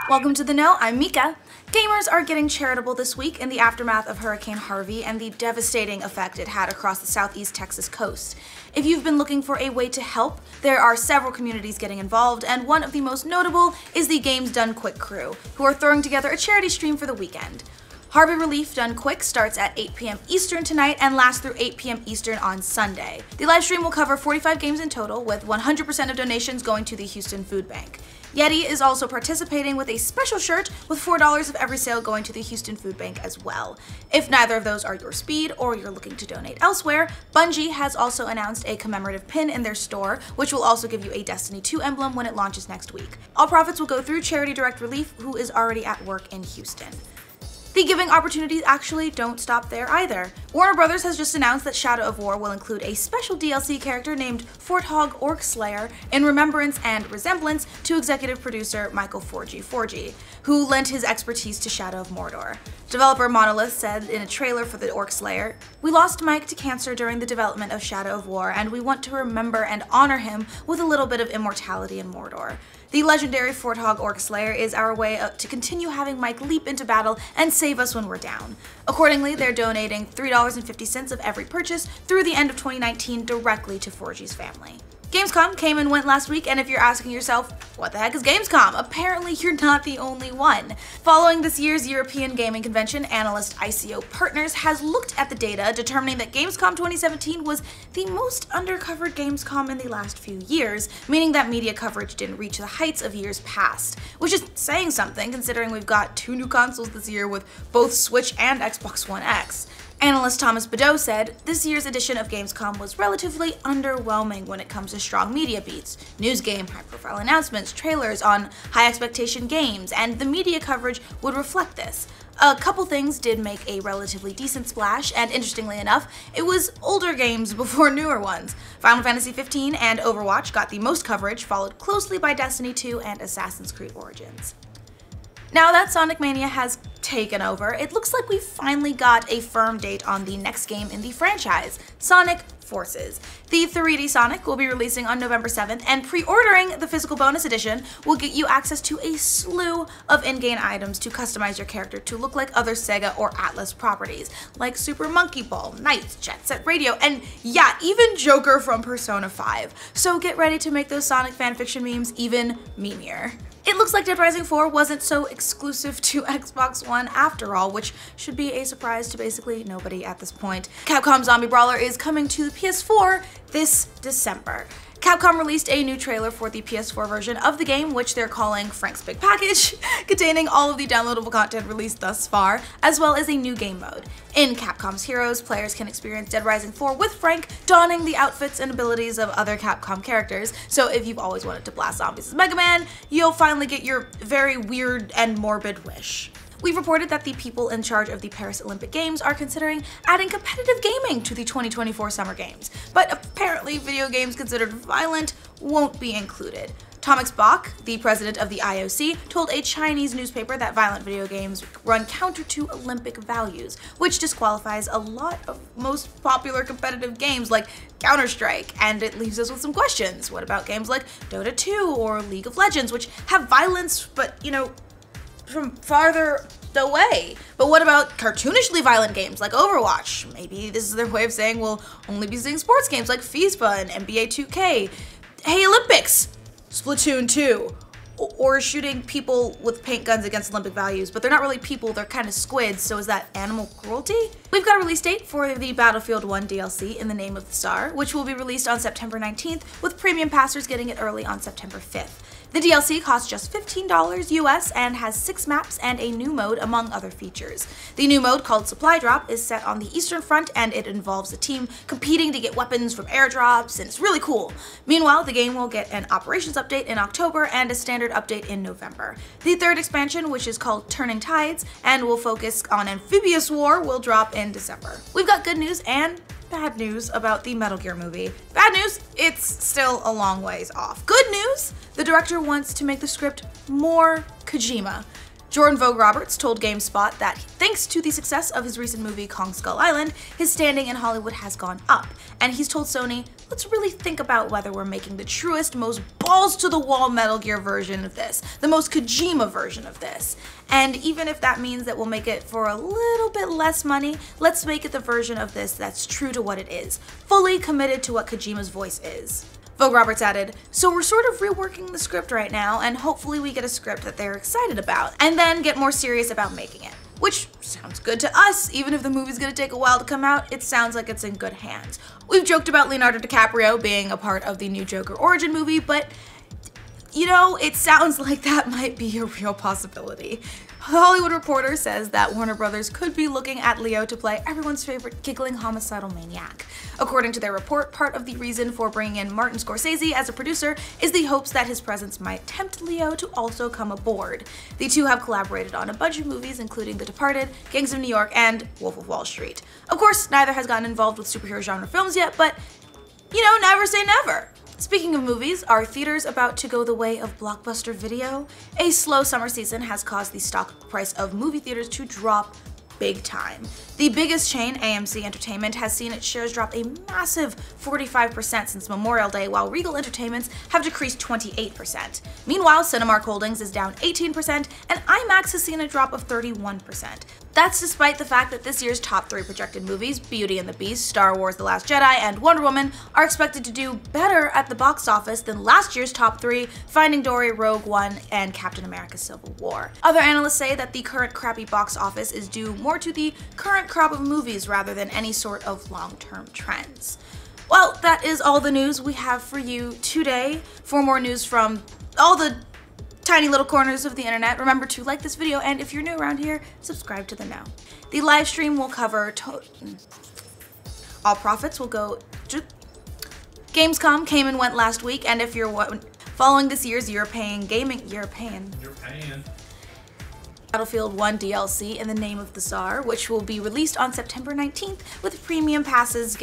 Welcome to The Know, I'm Mica. Gamers are getting charitable this week in the aftermath of Hurricane Harvey and the devastating effect it had across the southeast Texas coast. If you've been looking for a way to help, there are several communities getting involved, and one of the most notable is the Games Done Quick crew, who are throwing together a charity stream for the weekend. Harvey Relief Done Quick starts at 8 p.m. Eastern tonight and lasts through 8 p.m. Eastern on Sunday. The live stream will cover 45 games in total, with 100% of donations going to the Houston Food Bank. Eddy is also participating with a special shirt with $4 of every sale going to the Houston Food Bank as well. If neither of those are your speed or you're looking to donate elsewhere, Bungie has also announced a commemorative pin in their store, which will also give you a Destiny 2 emblem when it launches next week. All profits will go through Charity Direct Relief, who is already at work in Houston. The giving opportunities actually don't stop there either. Warner Brothers has just announced that Shadow of War will include a special DLC character named Forthog Orc Slayer in remembrance and resemblance to executive producer Michael Forgy, who lent his expertise to Shadow of Mordor. Developer Monolith said in a trailer for the Orc Slayer, "We lost Mike to cancer during the development of Shadow of War, and we want to remember and honor him with a little bit of immortality in Mordor. The legendary Forthog Orc Slayer is our way to continue having Mike leap into battle and save us when we're down." Accordingly, they're donating $3.50 of every purchase through the end of 2019 directly to Forgy's family. Gamescom came and went last week, and if you're asking yourself, what the heck is Gamescom? Apparently you're not the only one. Following this year's European gaming convention, analyst ICO Partners has looked at the data, determining that Gamescom 2017 was the most undercovered Gamescom in the last few years, meaning that media coverage didn't reach the heights of years past, which is saying something considering we've got 2 new consoles this year with both Switch and Xbox One X. Analyst Thomas Badeau said, "This year's edition of Gamescom was relatively underwhelming when it comes to strong media beats, news game, high-profile announcements, trailers on high-expectation games, and the media coverage would reflect this. A couple things did make a relatively decent splash, and interestingly enough, it was older games before newer ones. Final Fantasy 15 and Overwatch got the most coverage, followed closely by Destiny 2 and Assassin's Creed Origins." Now that Sonic Mania has taken over, it looks like we finally got a firm date on the next game in the franchise, Sonic Forces. The 3D Sonic will be releasing on November 7th, and pre-ordering the physical bonus edition will get you access to a slew of in-game items to customize your character to look like other Sega or Atlas properties, like Super Monkey Ball, Knights, Jet Set Radio, and yeah, even Joker from Persona 5. So get ready to make those Sonic fanfiction memes even memeier. It looks like Dead Rising 4 wasn't so exclusive to Xbox One after all, which should be a surprise to basically nobody at this point. Capcom Zombie Brawler is coming to the PS4 this December. Capcom released a new trailer for the PS4 version of the game, which they're calling Frank's Big Package, containing all of the downloadable content released thus far, as well as a new game mode. In Capcom's Heroes, players can experience Dead Rising 4 with Frank donning the outfits and abilities of other Capcom characters, so if you've always wanted to blast zombies as Mega Man, you'll finally get your very weird and morbid wish. We've reported that the people in charge of the Paris Olympic Games are considering adding competitive gaming to the 2024 Summer Games, but apparently video games considered violent won't be included. Thomas Bach, the president of the IOC, told a Chinese newspaper that violent video games run counter to Olympic values, which disqualifies a lot of most popular competitive games like Counter-Strike, and it leaves us with some questions. What about games like Dota 2 or League of Legends, which have violence, but, you know, from farther away? But what about cartoonishly violent games like Overwatch? Maybe this is their way of saying we'll only be seeing sports games like FIFA and NBA 2K. Hey Olympics! Splatoon 2. Or shooting people with paint guns against Olympic values, but they're not really people, they're kind of squids, so is that animal cruelty? We've got a release date for the Battlefield 1 DLC, In the Name of the Star, which will be released on September 19th, with premium passers getting it early on September 5th. The DLC costs just $15 US and has 6 maps and a new mode, among other features. The new mode, called Supply Drop, is set on the Eastern Front, and it involves a team competing to get weapons from airdrops, and it's really cool. Meanwhile, the game will get an operations update in October and a standard update in November. The third expansion, which is called Turning Tides and will focus on amphibious war, will drop in December. We've got good news and bad news about the Metal Gear movie. Bad news, it's still a long ways off. Good news, the director wants to make the script more Kojima. Jordan Vogue Roberts told GameSpot that thanks to the success of his recent movie Kong Skull Island, his standing in Hollywood has gone up. And he's told Sony, let's really think about whether we're making the truest, most balls-to-the-wall Metal Gear version of this, the most Kojima version of this. And even if that means that we'll make it for a little bit less money, let's make it the version of this that's true to what it is, fully committed to what Kojima's voice is. Vogue Roberts added, so we're sort of reworking the script right now, and hopefully we get a script that they're excited about, and then get more serious about making it. Which sounds good to us. Even if the movie's gonna take a while to come out, it sounds like it's in good hands. We've joked about Leonardo DiCaprio being a part of the new Joker origin movie, but you know, it sounds like that might be a real possibility. The Hollywood Reporter says that Warner Brothers could be looking at Leo to play everyone's favorite giggling homicidal maniac. According to their report, part of the reason for bringing in Martin Scorsese as a producer is the hopes that his presence might tempt Leo to also come aboard. The two have collaborated on a bunch of movies, including The Departed, Gangs of New York, and Wolf of Wall Street. Of course, neither has gotten involved with superhero genre films yet, but you know, never say never. Speaking of movies, are theaters about to go the way of Blockbuster Video? A slow summer season has caused the stock price of movie theaters to drop big time. The biggest chain, AMC Entertainment, has seen its shares drop a massive 45% since Memorial Day, while Regal Entertainments have decreased 28%. Meanwhile, Cinemark Holdings is down 18%, and IMAX has seen a drop of 31%. That's despite the fact that this year's top 3 projected movies, Beauty and the Beast, Star Wars The Last Jedi, and Wonder Woman, are expected to do better at the box office than last year's top 3, Finding Dory, Rogue One, and Captain America Civil War. Other analysts say that the current crappy box office is due more to the current crop of movies rather than any sort of long-term trends. Well, that is all the news we have for you today. For more news from all the tiny little corners of the internet, remember to like this video, and if you're new around here, subscribe to the Know. The live stream will cover all profits will go to Gamescom came and went last week, and if you're following this year's European Battlefield 1 DLC in the Name of the Tsar, which will be released on September 19th with premium passers